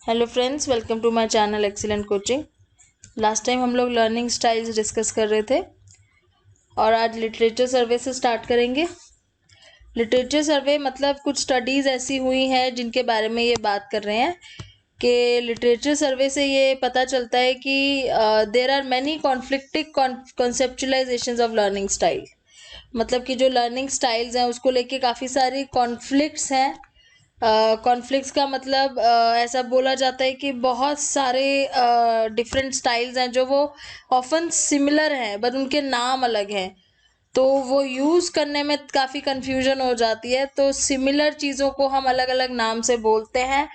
Hello friends, welcome to my channel excellent coaching. Last time हम लोग learning styles discuss कर रहे थे और आज लिटरेचर सर्वे से स्टार्ट करेंगे। लिटरेचर सर्वे मतलब कुछ स्टडीज़ ऐसी हुई हैं जिनके बारे में ये बात कर रहे हैं कि लिटरेचर सर्वे से ये पता चलता है कि there are many conflicting conceptualisations of learning style. मतलब कि जो लर्निंग स्टाइल्स हैं उसको लेके काफ़ी सारी कॉन्फ्लिक्ट्स हैं। कॉन्फ्लिक्ट्स का मतलब ऐसा बोला जाता है कि बहुत सारे डिफरेंट स्टाइल्स हैं जो वो ऑफन सिमिलर हैं बट उनके नाम अलग हैं, तो वो यूज़ करने में काफ़ी कंफ्यूजन हो जाती है। तो सिमिलर चीज़ों को हम अलग अलग नाम से बोलते हैं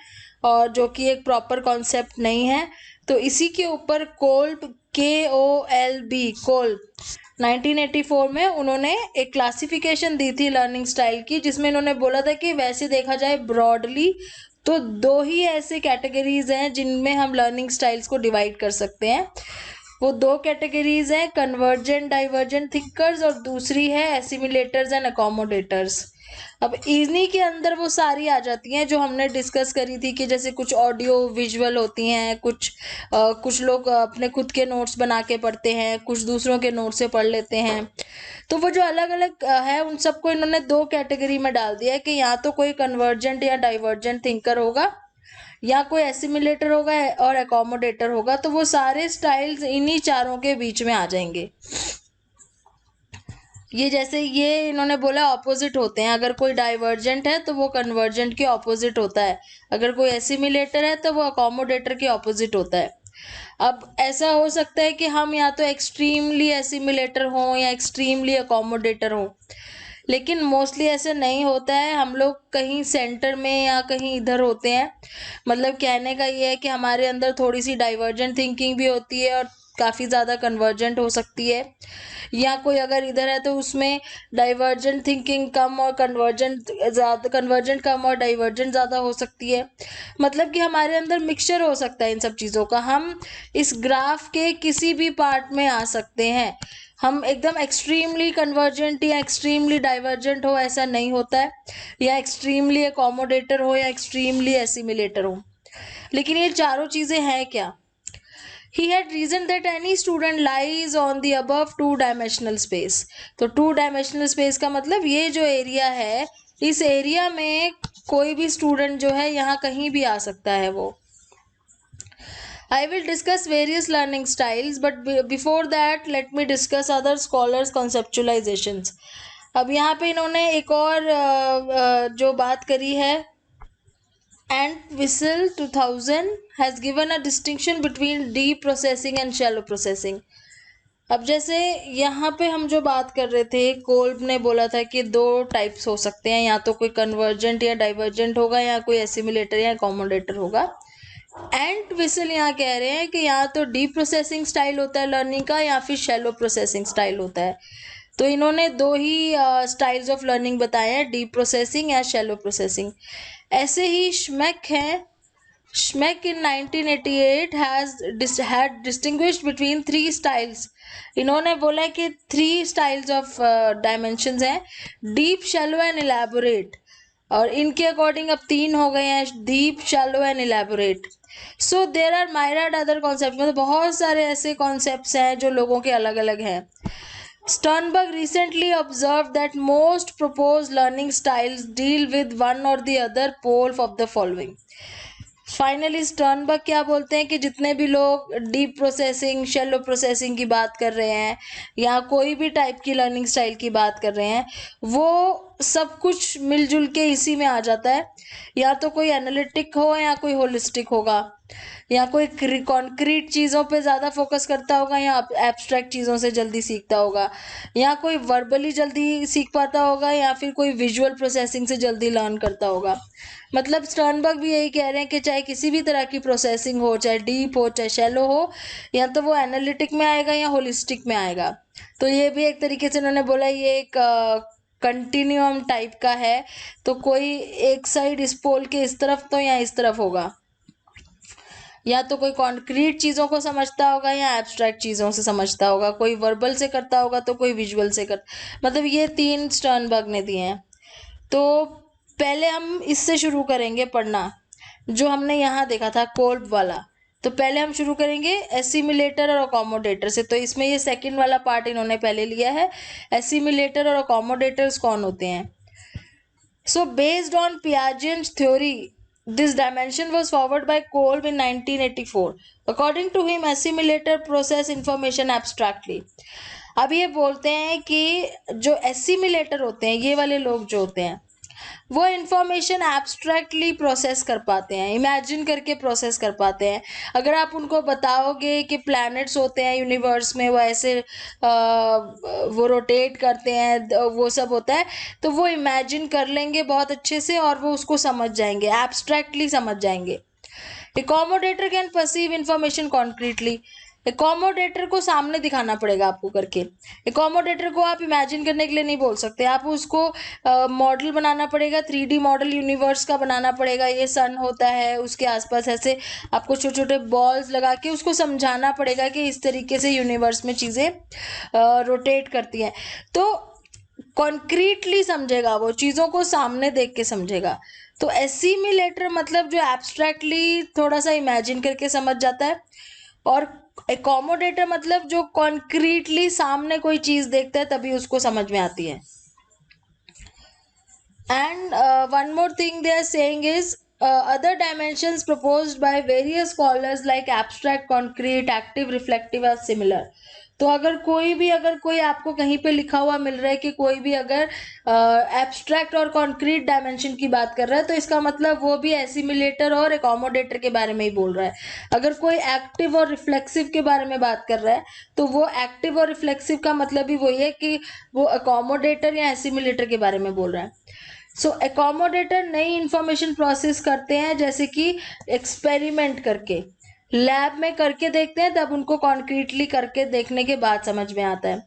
और जो कि एक प्रॉपर कॉन्सेप्ट नहीं है। तो इसी के ऊपर कोल्ब कोल्ब 1984 में उन्होंने एक क्लासिफिकेशन दी थी लर्निंग स्टाइल की, जिसमें इन्होंने बोला था कि वैसे देखा जाए ब्रॉडली तो दो ही ऐसे कैटेगरीज हैं जिनमें हम लर्निंग स्टाइल्स को डिवाइड कर सकते हैं। वो दो कैटेगरीज हैं, कन्वर्जेंट डाइवर्जेंट थिंकर्स और दूसरी है एसिमिलेटर्स एंड अकोमोडेटर्स। अब इन्हीं के अंदर वो सारी आ जाती हैं जो हमने डिस्कस करी थी कि जैसे कुछ ऑडियो विजुअल होती हैं, कुछ लोग अपने खुद के नोट्स बना के पढ़ते हैं, कुछ दूसरों के नोट से पढ़ लेते हैं। तो वो जो अलग अलग है उन सबको इन्होंने दो कैटेगरी में डाल दिया है कि या तो कोई कन्वर्जेंट या डाइवर्जेंट थिंकर होगा या कोई एसिमिलेटर होगा और अकोमोडेटर होगा। तो वो सारे स्टाइल्स इन्हीं चारों के बीच में आ जाएंगे। ये जैसे ये इन्होंने बोला ऑपोजिट होते हैं, अगर कोई डाइवर्जेंट है तो वो कन्वर्जेंट के ऑपोजिट होता है, अगर कोई एसिमिलेटर है तो वो अकोमोडेटर के ऑपोजिट होता है। अब ऐसा हो सकता है कि हम या तो एक्सट्रीमली एसिमिलेटर हों या एक्सट्रीमली अकोमोडेटर हों, लेकिन मोस्टली ऐसे नहीं होता है। हम लोग कहीं सेंटर में या कहीं इधर होते हैं। मतलब कहने का ये है कि हमारे अंदर थोड़ी सी डाइवर्जेंट थिंकिंग भी होती है और काफ़ी ज़्यादा कन्वर्जेंट हो सकती है, या कोई अगर इधर है तो उसमें डाइवर्जेंट थिंकिंग कम और कन्वर्जेंट कम और डाइवर्जेंट ज़्यादा हो सकती है। मतलब कि हमारे अंदर मिक्सचर हो सकता है इन सब चीज़ों का। हम इस ग्राफ के किसी भी पार्ट में आ सकते हैं। हम एकदम एक्सट्रीमली कन्वर्जेंट या एक्सट्रीमली डाइवर्जेंट हो ऐसा नहीं होता है, या एक्सट्रीमली अकोमोडेटर हो या एक्सट्रीमली एसिमिलेटर हो। लेकिन ये चारों चीज़ें हैं क्या? He had reasoned that any student lies on the above two dimensional space। तो टू डायमेंशनल स्पेस का मतलब ये जो एरिया है, इस एरिया में कोई भी स्टूडेंट जो है यहाँ कहीं भी आ सकता है वो। I will discuss various learning styles, but before that let me discuss other scholars conceptualizations। अब यहाँ पे इन्होंने एक और जो बात करी है, Entwistle 2000 has given a distinction between deep processing and shallow processing। अब जैसे यहाँ पे हम जो बात कर रहे थे, कोल्ब ने बोला था कि दो टाइप्स हो सकते हैं, या तो कोई कन्वर्जेंट या डाइवर्जेंट होगा या कोई एसिमिलेटर या अकोमोडेटर होगा। एंटविसल यहाँ कह रहे हैं कि या तो डीप प्रोसेसिंग स्टाइल होता है लर्निंग का या फिर शैलो प्रोसेसिंग स्टाइल होता है। तो इन्होंने दो ही स्टाइल्स ऑफ लर्निंग बताए हैं, डीप प्रोसेसिंग या शैलो प्रोसेसिंग। ऐसे ही Schmeck in 1988 had distinguished between three styles। इन्होंने बोला कि थ्री स्टाइल्स ऑफ डायमेंशंस हैं, डीप, शैलो एंड इलेबोरेट। और इनके अकॉर्डिंग अब तीन हो गए हैं, deep, shallow and elaborate. So there are myriad other concept, मतलब बहुत सारे ऐसे कॉन्सेप्ट्स हैं जो लोगों के अलग अलग हैं। Sternberg recently observed that most proposed learning styles deal with one or the other pole of the following। Finally Sternberg क्या बोलते हैं कि जितने भी लोग डीप प्रोसेसिंग, शैलो प्रोसेसिंग की बात कर रहे हैं या कोई भी टाइप की लर्निंग स्टाइल की बात कर रहे हैं, वो सब कुछ मिलजुल के इसी में आ जाता है। या तो कोई एनालिटिक हो या कोई होलिस्टिक होगा, या कोई कॉन्क्रीट चीज़ों पे ज़्यादा फोकस करता होगा या एब्स्ट्रैक्ट चीज़ों से जल्दी सीखता होगा, या कोई वर्बली जल्दी सीख पाता होगा या फिर कोई विजुअल प्रोसेसिंग से जल्दी लर्न करता होगा। मतलब स्टर्नबर्ग भी यही कह रहे हैं कि चाहे किसी भी तरह की प्रोसेसिंग हो, चाहे डीप हो चाहे शैलो हो, या तो वो एनालिटिक में आएगा या होलिस्टिक में आएगा। तो ये भी एक तरीके से उन्होंने बोला ये एक कंटिन्यूम टाइप का है। तो कोई एक साइड इस पोल के इस तरफ तो या इस तरफ होगा, या तो कोई कॉन्क्रीट चीज़ों को समझता होगा या एब्स्ट्रैक्ट चीज़ों से समझता होगा, कोई वर्बल से करता होगा तो कोई विजुअल से मतलब ये तीन स्टर्नबर्ग ने दिए हैं। तो पहले हम इससे शुरू करेंगे पढ़ना। जो हमने यहाँ देखा था कोल्ब वाला। तो पहले हम शुरू करेंगे एसिमिलेटर और अकोमोडेटर से। तो इसमें ये सेकंड वाला पार्ट इन्होंने पहले लिया है, एसिमिलेटर और अकोमोडेटर्स कौन होते हैं। So based on Piaget's theory, this dimension was forwarded by Kolb in 1984. According to him, assimilator process information abstractly. अब ये बोलते हैं कि जो एसिमिलेटर होते हैं, ये वाले लोग जो होते हैं, वो इंफॉर्मेशन एब्स्ट्रैक्टली प्रोसेस कर पाते हैं, इमेजिन करके प्रोसेस कर पाते हैं। अगर आप उनको बताओगे कि प्लैनेट्स होते हैं यूनिवर्स में, वो ऐसे वो रोटेट करते हैं, वो सब होता है, तो वो इमेजिन कर लेंगे बहुत अच्छे से और वो उसको समझ जाएंगे, एब्स्ट्रैक्टली समझ जाएंगे। एकोमोडेटर कैन परसीव इंफॉर्मेशन कॉन्क्रीटली। एकोमोडेटर को सामने दिखाना पड़ेगा आपको करके। एकोमोडेटर को आप इमेजिन करने के लिए नहीं बोल सकते, आप उसको मॉडल बनाना पड़ेगा, 3D मॉडल यूनिवर्स का बनाना पड़ेगा। ये सन होता है, उसके आसपास ऐसे आपको छोटे छोटे बॉल्स लगा के उसको समझाना पड़ेगा कि इस तरीके से यूनिवर्स में चीज़ें रोटेट करती हैं। तो कॉन्क्रीटली समझेगा, वो चीज़ों को सामने देख के समझेगा। तो एसिमिलेटर मतलब जो एब्स्ट्रैक्टली थोड़ा सा इमेजिन करके समझ जाता है, और एकोमोडेटर मतलब जो कॉन्क्रीटली सामने कोई चीज देखता है तभी उसको समझ में आती है। And one more thing they are saying is other dimensions proposed by various scholars like abstract, concrete, active, reflective are similar. तो अगर कोई आपको कहीं पे लिखा हुआ मिल रहा है कि कोई भी अगर एब्स्ट्रैक्ट और कॉन्क्रीट डायमेंशन की बात कर रहा है, तो इसका मतलब वो भी एसिमिलेटर और एकोमोडेटर के बारे में ही बोल रहा है। अगर कोई एक्टिव और रिफ्लेक्सिव के बारे में बात कर रहा है, तो वो एक्टिव और रिफ्लेक्सिव का मतलब ही वही है कि वो एकोमोडेटर या एसिमिलेटर के बारे में बोल रहा है। सो एकोमोडेटर नई इंफॉर्मेशन प्रोसेस करते हैं, जैसे कि एक्सपेरिमेंट करके लैब में करके देखते हैं, तब उनको कॉन्क्रीटली करके देखने के बाद समझ में आता है।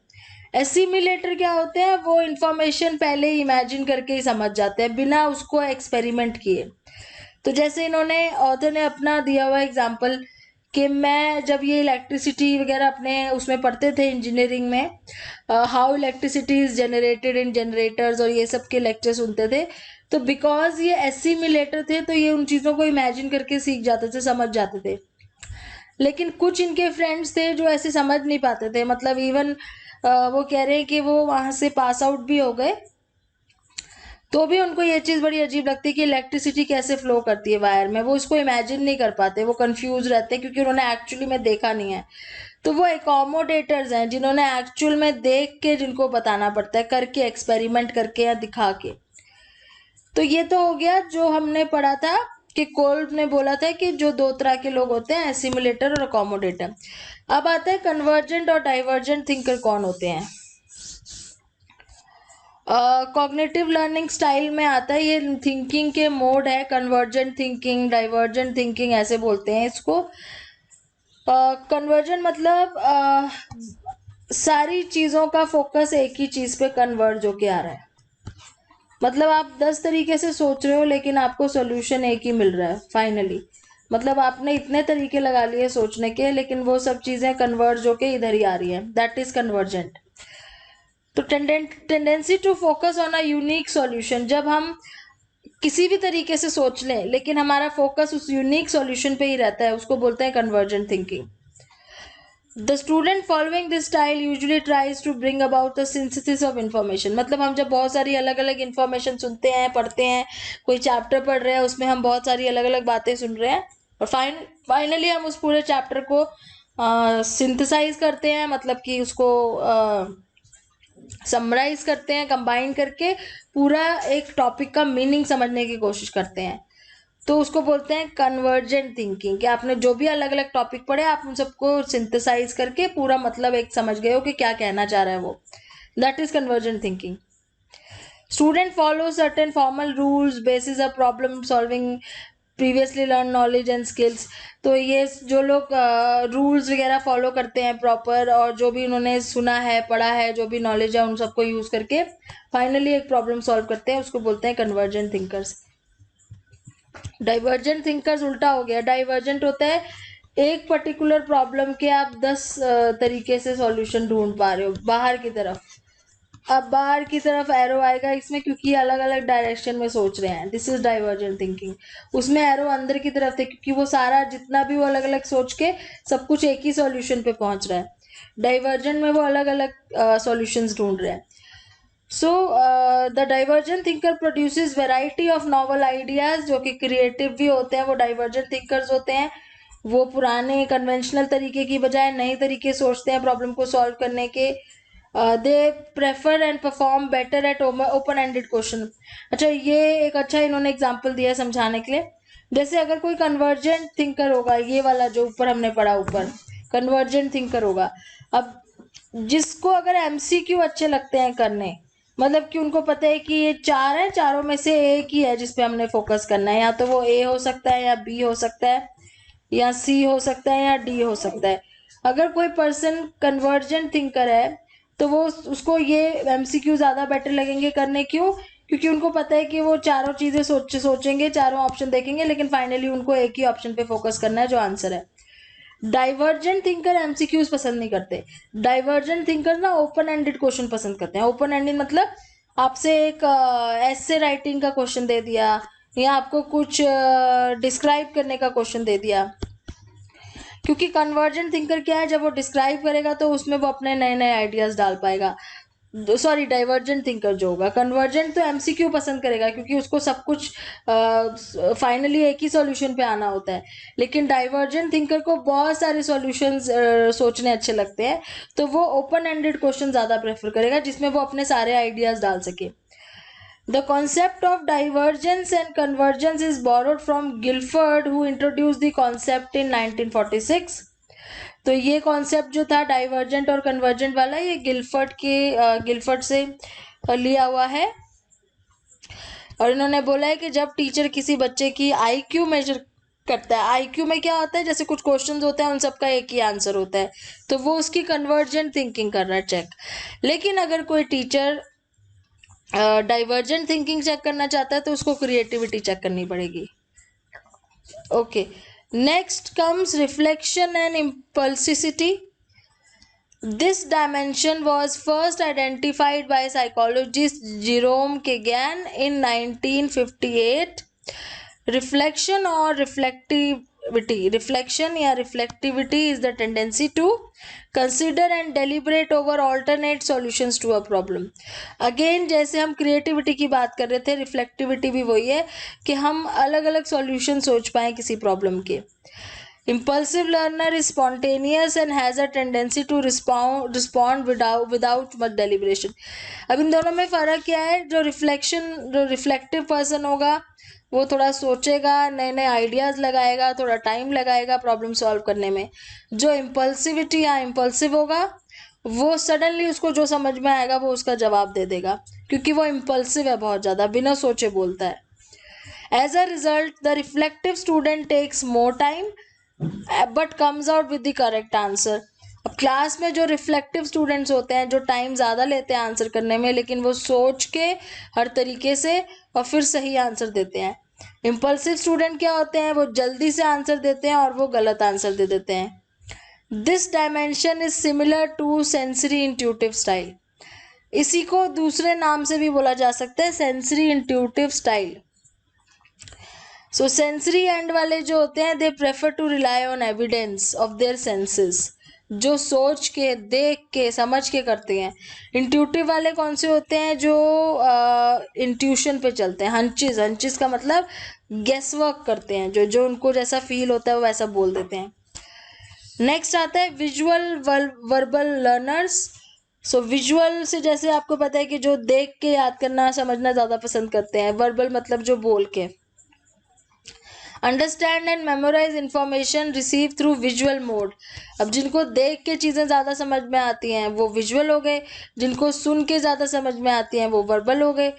एसिमिलेटर क्या होते हैं, वो इंफॉर्मेशन पहले ही इमेजिन करके ही समझ जाते हैं बिना उसको एक्सपेरिमेंट किए। तो जैसे इन्होंने ऑथर ने अपना दिया हुआ एग्जाम्पल कि मैं जब ये इलेक्ट्रिसिटी वगैरह अपने उसमें पढ़ते थे इंजीनियरिंग में, how electricity is generated in generators और ये सब के लेक्चर सुनते थे, तो बिकॉज ये एसिमिलेटर थे तो ये उन चीज़ों को इमेजिन करके सीख जाते थे, समझ जाते थे। लेकिन कुछ इनके फ्रेंड्स थे जो ऐसे समझ नहीं पाते थे, मतलब इवन वो कह रहे हैं कि वो वहाँ से पास आउट भी हो गए, तो भी उनको ये चीज़ बड़ी अजीब लगती है कि इलेक्ट्रिसिटी कैसे फ्लो करती है वायर में, वो उसको इमेजिन नहीं कर पाते, वो कंफ्यूज रहते हैं क्योंकि उन्होंने एक्चुअली में देखा नहीं है। तो वो एकोमोडेटर्स हैं जिन्होंने एक्चुअल में देख के जिनको बताना पड़ता है, करके एक्सपेरिमेंट करके या दिखा के। तो ये तो हो गया जो हमने पढ़ा था कि कोल्ब ने बोला था कि जो दो तरह के लोग होते हैं, एसिमुलेटर और अकोमोडेटर। अब आता है कन्वर्जेंट और डाइवर्जेंट थिंकर कौन होते हैं। कॉग्निटिव लर्निंग स्टाइल में आता है, ये थिंकिंग के मोड है, कन्वर्जेंट थिंकिंग, डाइवर्जेंट थिंकिंग ऐसे बोलते हैं इसको। कन्वर्जन मतलब सारी चीज़ों का फोकस एक ही चीज़ पे कन्वर्ज होके आ रहा है, मतलब आप 10 तरीके से सोच रहे हो लेकिन आपको सोल्यूशन एक ही मिल रहा है फाइनली, मतलब आपने इतने तरीके लगा लिए सोचने के लेकिन वो सब चीज़ें कन्वर्ज होके इधर ही आ रही हैं, दैट इज कन्वर्जेंट। तो tendency to focus on a unique solution, जब हम किसी भी तरीके से सोच लें लेकिन हमारा फोकस उस यूनिक सॉल्यूशन पे ही रहता है, उसको बोलते हैं convergent thinking. The student following this style usually tries to bring about the synthesis of information, मतलब हम जब बहुत सारी अलग अलग इंफॉर्मेशन सुनते हैं, पढ़ते हैं, कोई चैप्टर पढ़ रहे हैं, उसमें हम बहुत सारी अलग अलग बातें सुन रहे हैं और फाइनली हम उस पूरे चैप्टर को सिंथेसाइज करते हैं, मतलब कि उसको समराइज करते हैं, कंबाइन करके पूरा एक टॉपिक का मीनिंग समझने की कोशिश करते हैं। तो उसको बोलते हैं कन्वर्जेंट थिंकिंग, कि आपने जो भी अलग अलग टॉपिक पढ़े आप उन सबको सिंथेसाइज करके पूरा मतलब एक समझ गए हो कि क्या कहना चाह रहा है वो, that is convergent thinking. Student follow certain formal rules basis a problem solving previously learn knowledge and skills. तो ये जो लोग रूल्स वगैरह फॉलो करते हैं प्रॉपर, और जो भी उन्होंने सुना है, पढ़ा है, जो भी नॉलेज है, उन सबको यूज करके फाइनली एक प्रॉब्लम सॉल्व करते हैं, उसको बोलते हैं कन्वर्जेंट थिंकर्स। डाइवर्जेंट थिंकर्स उल्टा हो गया, डाइवर्जेंट होता है एक पर्टिकुलर प्रॉब्लम के आप 10 तरीके से सॉल्यूशन ढूंढ पा रहे हो बाहर की तरफ, अब बाहर की तरफ एरो आएगा इसमें, क्योंकि अलग अलग डायरेक्शन में सोच रहे हैं, दिस इज डाइवर्जेंट थिंकिंग। उसमें एरो अंदर की तरफ थे, क्योंकि वो सारा जितना भी वो अलग अलग सोच के सब कुछ एक ही सॉल्यूशन पे पहुंच रहा है। डाइवर्जेंट में वो अलग अलग सॉल्यूशंस ढूंढ रहे हैं। So the divergent thinker produces variety of novel ideas, जो कि क्रिएटिव भी होते हैं, वो डाइवर्जेंट थिंकर्स होते हैं। वो पुराने कन्वेंशनल तरीके की बजाय नए तरीके सोचते हैं प्रॉब्लम को सॉल्व करने के। They prefer and perform better at open ended question. अच्छा, ये एक अच्छा इन्होंने एग्जांपल दिया है समझाने के लिए। जैसे अगर कोई कन्वर्जेंट थिंकर होगा, ये वाला जो ऊपर हमने पढ़ा, ऊपर कन्वर्जेंट थिंकर होगा, अब जिसको अगर एमसीक्यू अच्छे लगते हैं करने, मतलब कि उनको पता है कि ये चार है, चारों में से एक ही है जिसपे हमने फोकस करना है, या तो वो ए हो सकता है, या बी हो सकता है, या सी हो सकता है, या डी हो सकता है। अगर कोई पर्सन कन्वर्जेंट थिंकर है तो वो उसको ये एमसीक्यू ज्यादा बेटर लगेंगे करने। क्यों? क्योंकि उनको पता है कि वो चारों चीजें सोचेंगे, चारों ऑप्शन देखेंगे, लेकिन फाइनली उनको एक ही ऑप्शन पे फोकस करना है जो आंसर है। डाइवर्जेंट थिंकर एमसीक्यूज पसंद नहीं करते। डाइवर्जेंट थिंकर ना ओपन एंडेड क्वेश्चन पसंद करते हैं। ओपन एंडेड मतलब आपसे एक ऐसे राइटिंग का क्वेश्चन दे दिया, या आपको कुछ डिस्क्राइब करने का क्वेश्चन दे दिया। क्योंकि कन्वर्जेंट थिंकर क्या है, जब वो डिस्क्राइब करेगा तो उसमें वो अपने नए नए आइडियाज डाल पाएगा। सॉरी, डाइवर्जेंट थिंकर जो होगा, कन्वर्जेंट तो एमसीक्यू पसंद करेगा क्योंकि उसको सब कुछ फाइनली एक ही सॉल्यूशन पे आना होता है। लेकिन डाइवर्जेंट थिंकर को बहुत सारे सॉल्यूशंस सोचने अच्छे लगते हैं, तो वो ओपन एंडेड क्वेश्चन ज्यादा प्रेफर करेगा जिसमें वो अपने सारे आइडियाज डाल सके। The concept of divergence and convergence is borrowed from Guilford, who introduced the concept in 1946. तो ये कॉन्सेप्ट जो था डाइवर्जेंट और कन्वर्जेंट वाला, ये गिलफर्ड से लिया हुआ है। और इन्होंने बोला है कि जब टीचर किसी बच्चे की आईक्यू मेजर करता है, आईक्यू में क्या होता है, जैसे कुछ क्वेश्चंस होते हैं उन सबका एक ही आंसर होता है, तो वो उसकी कन्वर्जेंट थिंकिंग कर रहा है चेक। लेकिन अगर कोई टीचर डाइवर्जेंट थिंकिंग चेक करना चाहता है तो उसको क्रिएटिविटी चेक करनी पड़ेगी। Okay, next comes reflection and impulsivity. This dimension was first identified by psychologist Jerome Kagan in 1958. Reflection or reflectivity is the tendency to consider and deliberate over alternate solutions to a problem. Again, जैसे हम creativity की बात कर रहे थे, reflectivity भी वही है कि हम अलग अलग solution सोच पाएं किसी problem के। Impulsive learner is spontaneous and has a tendency to respond without much deliberation. अब इन दोनों में फर्क क्या है? जो रिफ्लेक्टिव पर्सन होगा वो थोड़ा सोचेगा, नए नए आइडियाज लगाएगा, थोड़ा टाइम लगाएगा प्रॉब्लम सॉल्व करने में। जो इम्पल्सिविटी या इम्पल्सिव होगा वो सडनली उसको जो समझ में आएगा वो उसका जवाब दे देगा, क्योंकि वो इम्पल्सिव है, बहुत ज़्यादा बिना सोचे बोलता है। As a result, the reflective student takes more time but comes out with the correct answer. अब क्लास में जो रिफ्लेक्टिव स्टूडेंट्स होते हैं, जो टाइम ज़्यादा लेते हैं आंसर करने में, लेकिन वो सोच के हर तरीके से और फिर सही आंसर देते हैं। इम्पल्सिव स्टूडेंट क्या होते हैं? वो जल्दी से आंसर देते हैं और वो गलत आंसर दे देते हैं। This dimension is similar to sensory intuitive style. इसी को दूसरे नाम से भी बोला जा सकता है, sensory intuitive style. So sensory and वाले जो होते हैं, they prefer to rely on evidence of their senses, जो सोच के, देख के, समझ के करते हैं। इंट्यूटिव वाले कौन से होते हैं? जो इंट्यूशन पे चलते हैं, हंचिस का मतलब गेस वर्क करते हैं, जो उनको जैसा फील होता है वो वैसा बोल देते हैं। नेक्स्ट आता है visual verbal learners. So visual से जैसे आपको पता है कि जो देख के याद करना समझना ज़्यादा पसंद करते हैं, वर्बल मतलब जो बोल के। Understand and memorise information receive through visual mode. अब जिनको देख के चीज़ें ज़्यादा समझ में आती हैं वो विजुअल हो गए, जिनको सुन के ज़्यादा समझ में आती हैं वो वर्बल हो गए।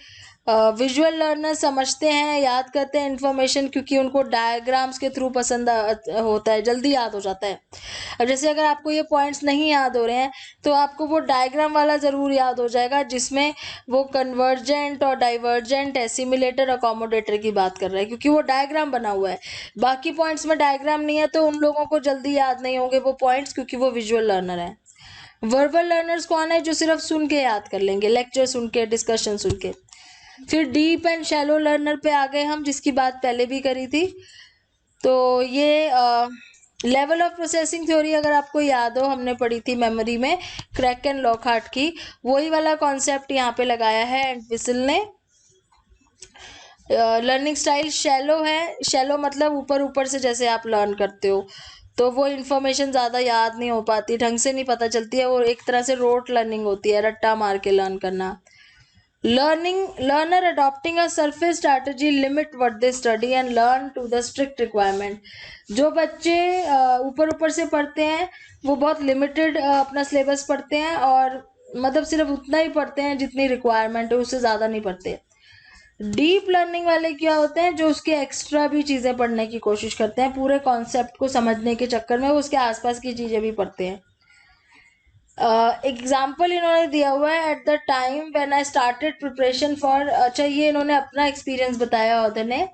विजुअल लर्नर समझते हैं, याद करते हैं इन्फॉर्मेशन, क्योंकि उनको डायग्राम्स के थ्रू पसंद होता है, जल्दी याद हो जाता है। अब जैसे अगर आपको ये पॉइंट्स नहीं याद हो रहे हैं तो आपको वो डायग्राम वाला ज़रूर याद हो जाएगा जिसमें वो कन्वर्जेंट और डाइवर्जेंट, एसिमिलेटर, अकोमोडेटर की बात कर रहा है, क्योंकि वो डायग्राम बना हुआ है। बाकी पॉइंट्स में डायग्राम नहीं है तो उन लोगों को जल्दी याद नहीं होंगे वो पॉइंट्स, क्योंकि वो विजुअल लर्नर है। वर्बल लर्नर्स कौन है? जो सिर्फ सुन के याद कर लेंगे, लेक्चर सुन के, डिस्कशन सुन के। फिर डीप एंड शैलो लर्नर पे आ गए हम, जिसकी बात पहले भी करी थी। तो ये लेवल ऑफ प्रोसेसिंग थ्योरी अगर आपको याद हो, हमने पढ़ी थी मेमोरी में, क्रैक एंड लॉकहार्ट की, वही वाला कॉन्सेप्ट यहाँ पे लगाया है एंटविसल ने। लर्निंग स्टाइल शैलो है, शैलो मतलब ऊपर ऊपर से जैसे आप लर्न करते हो, तो वो इन्फॉर्मेशन ज़्यादा याद नहीं हो पाती, ढंग से नहीं पता चलती है, और एक तरह से रोट लर्निंग होती है, रट्टा मार के लर्न करना। Learner adopting a surface strategy limit what they study and learn to the strict requirement. जो बच्चे ऊपर ऊपर से पढ़ते हैं वो बहुत लिमिटेड अपना सिलेबस पढ़ते हैं, और मतलब सिर्फ उतना ही पढ़ते हैं जितनी रिक्वायरमेंट है, उससे ज़्यादा नहीं पढ़ते। डीप लर्निंग वाले क्या होते हैं? जो उसके एक्स्ट्रा भी चीज़ें पढ़ने की कोशिश करते हैं, पूरे कॉन्सेप्ट को समझने के चक्कर में वो उसके आसपास की चीज़ें भी पढ़ते हैं। एग्जाम्पल इन्होंने दिया हुआ है, at the time when I started preparation for, अच्छा ये इन्होंने अपना एक्सपीरियंस बताया होता ने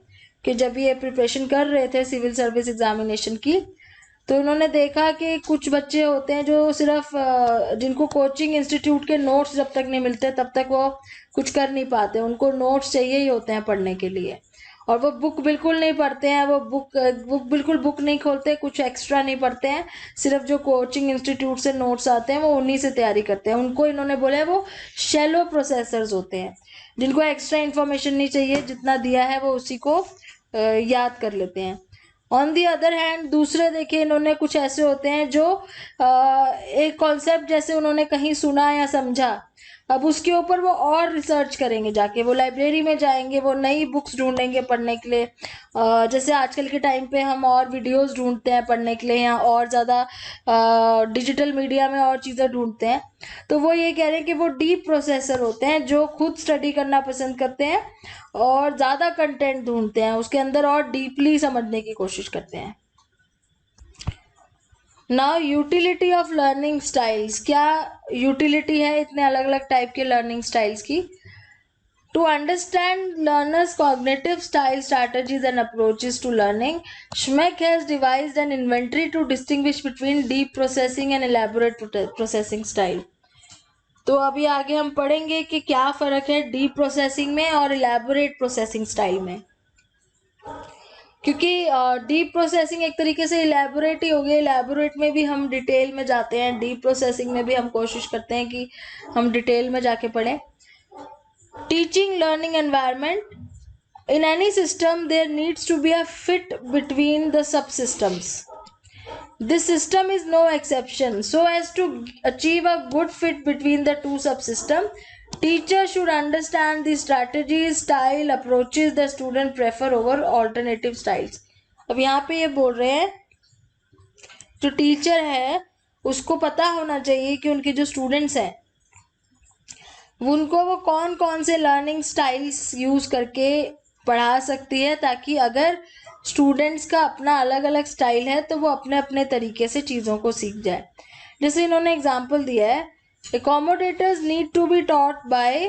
कि जब ये प्रिपरेशन कर रहे थे सिविल सर्विस एग्जामिनेशन की, तो इन्होंने देखा कि कुछ बच्चे होते हैं जो सिर्फ जिनको कोचिंग इंस्टीट्यूट के नोट्स जब तक नहीं मिलते तब तक वो कुछ कर नहीं पाते, उनको नोट्स चाहिए ही होते हैं पढ़ने के लिए, और वो बुक बिल्कुल नहीं पढ़ते हैं, वो बिल्कुल बुक नहीं खोलते, कुछ एक्स्ट्रा नहीं पढ़ते हैं, सिर्फ जो कोचिंग इंस्टीट्यूट से नोट्स आते हैं वो उन्हीं से तैयारी करते हैं। उनको इन्होंने बोला है वो शैलो प्रोसेसर्स होते हैं, जिनको एक्स्ट्रा इन्फॉर्मेशन नहीं चाहिए, जितना दिया है वो उसी को याद कर लेते हैं। ऑन दी अदर हैंड दूसरे देखिए इन्होंने कुछ ऐसे होते हैं जो एक कॉन्सेप्ट जैसे उन्होंने कहीं सुना या समझा, अब उसके ऊपर वो और रिसर्च करेंगे, जाके वो लाइब्रेरी में जाएंगे, वो नई बुक्स ढूंढेंगे पढ़ने के लिए, जैसे आजकल के टाइम पे हम और वीडियोस ढूंढते हैं पढ़ने के लिए, या और ज़्यादा डिजिटल मीडिया में और चीज़ें ढूंढते हैं, तो वो ये कह रहे हैं कि वो डीप प्रोसेसर होते हैं जो खुद स्टडी करना पसंद करते हैं और ज़्यादा कंटेंट ढूंढते हैं, उसके अंदर और डीपली समझने की कोशिश करते हैं। Now utility of learning styles, क्या यूटिलिटी है इतने अलग अलग टाइप के लर्निंग स्टाइल्स की? To understand learners' cognitive style, strategies and approaches to learning, Schmeck has devised an inventory to distinguish between deep processing and elaborate processing style. तो अभी आगे हम पढ़ेंगे कि क्या फ़र्क है डीप प्रोसेसिंग में और इलेबोरेट प्रोसेसिंग स्टाइल में, क्योंकि डीप प्रोसेसिंग एक तरीके से इलेबोरेट ही हो गया। इलेबोरेट में भी हम डिटेल में जाते हैं, डीप प्रोसेसिंग में भी हम कोशिश करते हैं कि हम डिटेल में जाके पढ़ें। Teaching learning environment, in any system there needs to be a fit between the subsystems. This system is no exception. So as to achieve a good fit between the two subsystems, teacher should understand the strategies, style, approaches the student prefer over alternative styles. अब यहाँ पे ये बोल रहे हैं जो teacher है उसको पता होना चाहिए कि उनके जो स्टूडेंट्स हैं उनको वो कौन कौन से लर्निंग स्टाइल्स यूज़ करके पढ़ा सकती है, ताकि अगर स्टूडेंट्स का अपना अलग अलग स्टाइल है तो वो अपने अपने तरीके से चीज़ों को सीख जाए। जैसे इन्होंने एग्जांपल दिया है, accommodators need to be taught by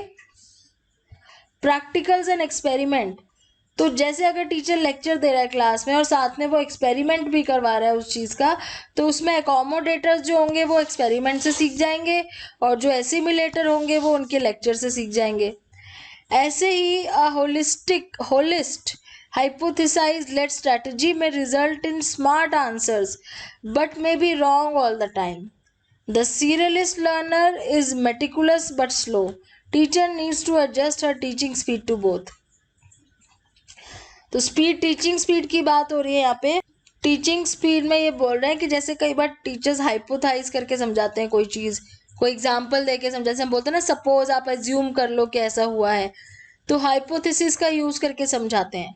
practicals and experiment. तो जैसे अगर टीचर लेक्चर दे रहा है क्लास में और साथ में वो एक्सपेरिमेंट भी करवा रहा है उस चीज़ का, तो उसमें अकोमोडेटर्स जो होंगे वो एक्सपेरिमेंट से सीख जाएंगे और जो एसिमुलेटर होंगे वो उनके लेक्चर से सीख जाएंगे। ऐसे ही होलिस्ट hypothesize led strategy may result in smart answers but may be wrong all the time. The serialist learner is meticulous but slow. Teacher needs to adjust her teaching speed to both. तो speed, teaching speed की बात हो रही है यहाँ पे। Teaching speed में ये बोल रहे हैं कि जैसे कई बार टीचर्स हाइपोथाइज करके समझाते हैं कोई चीज़, कोई एग्जांपल देके समझाते, जैसे हम बोलते हैं ना सपोज आप एज्यूम कर लो कि ऐसा हुआ है, तो हाइपोथेसिस का यूज़ करके समझाते हैं।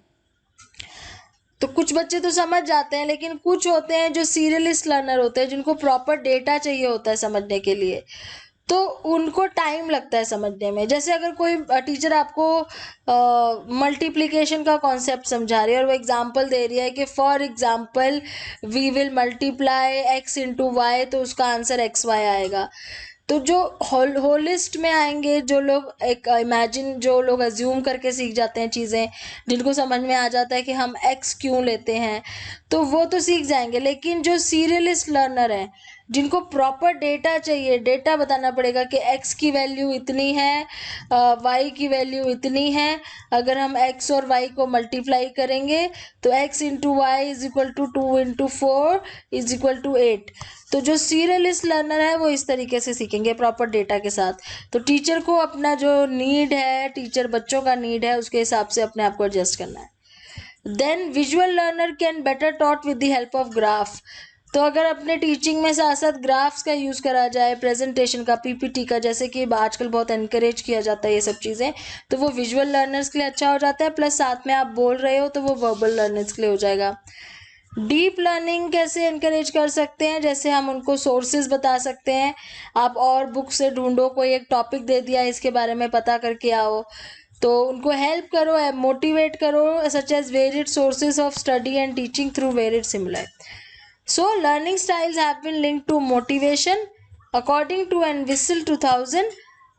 तो कुछ बच्चे तो समझ जाते हैं, लेकिन कुछ होते हैं जो सीरियलिस्ट लर्नर होते हैं जिनको प्रॉपर डेटा चाहिए होता है समझने के लिए, तो उनको टाइम लगता है समझने में। जैसे अगर कोई टीचर आपको मल्टीप्लिकेशन का कॉन्सेप्ट समझा रही है और वो एग्जांपल दे रही है कि for example we will multiply x into y, तो उसका आंसर xy आएगा। तो जो होलिस्ट में आएंगे, जो लोग एक इमेजिन, जो लोग अज्यूम करके सीख जाते हैं चीज़ें, जिनको समझ में आ जाता है कि हम x क्यों लेते हैं, तो वो तो सीख जाएंगे। लेकिन जो सीरियलिस्ट लर्नर हैं जिनको प्रॉपर डेटा चाहिए, डेटा बताना पड़ेगा कि x की वैल्यू इतनी है, y की वैल्यू इतनी है। अगर हम x और y को मल्टीप्लाई करेंगे तो x into y is equal to 2 into 4 is equal to 8। तो जो सीरियलिस्ट लर्नर है वो इस तरीके से सीखेंगे प्रॉपर डेटा के साथ। तो टीचर को अपना जो नीड है, टीचर बच्चों का नीड है, उसके हिसाब से अपने आप को एडजस्ट करना है। Then visual learner can better taught with the help of graph. तो अगर अपने टीचिंग में साथ साथ ग्राफ्स का यूज़ करा जाए, प्रेजेंटेशन का, पीपीटी का, जैसे कि आजकल बहुत एनकरेज किया जाता है ये सब चीज़ें, तो वो विजुअल लर्नर्स के लिए अच्छा हो जाता है। प्लस साथ में आप बोल रहे हो तो वो वर्बल लर्नर्स के लिए हो जाएगा। डीप लर्निंग कैसे एनकरेज कर सकते हैं, जैसे हम उनको सोर्सेज बता सकते हैं, आप और बुक से ढूंढो, कोई एक टॉपिक दे दिया इसके बारे में पता करके आओ, तो उनको हेल्प करो, मोटिवेट करो, such as varied sources of study and teaching through varied similar. So learning styles have been linked to motivation. According to Entwistle 2000,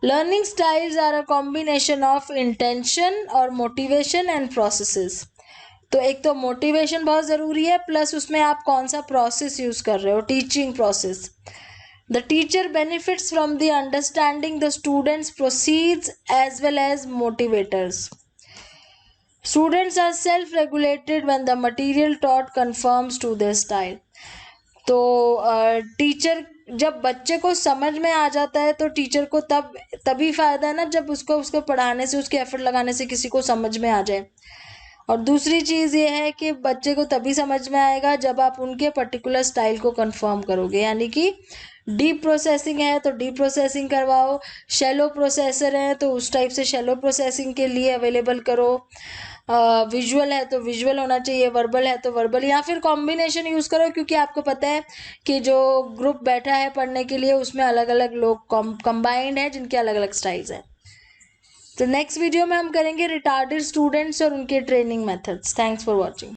learning styles are a combination of intention और motivation and processes. तो एक तो motivation बहुत ज़रूरी है, plus उसमें आप कौन सा प्रोसेस यूज़ कर रहे हो, teaching process. The teacher benefits from the understanding the students proceeds as well as motivators. Students are self-regulated when the material taught conforms to their style. तो टीचर जब बच्चे को समझ में आ जाता है तो टीचर को तभी फायदा है ना, जब उसको पढ़ाने से, उसके एफर्ट लगाने से किसी को समझ में आ जाए। और दूसरी चीज़ ये है कि बच्चे को तभी समझ में आएगा जब आप उनके पर्टिकुलर स्टाइल को कंफर्म करोगे, यानी कि डीप प्रोसेसिंग है तो डीप प्रोसेसिंग करवाओ, शैलो प्रोसेसर है तो उस टाइप से शैलो प्रोसेसिंग के लिए अवेलेबल करो, विजुअल है तो विजुअल होना चाहिए, वर्बल है तो वर्बल, या फिर कॉम्बिनेशन यूज़ करो, क्योंकि आपको पता है कि जो ग्रुप बैठा है पढ़ने के लिए उसमें अलग अलग लोग कंबाइंड हैं जिनके अलग अलग स्टाइल्स हैं। तो नेक्स्ट वीडियो में हम करेंगे रिटार्डेड स्टूडेंट्स और उनके training methods. Thanks for watching.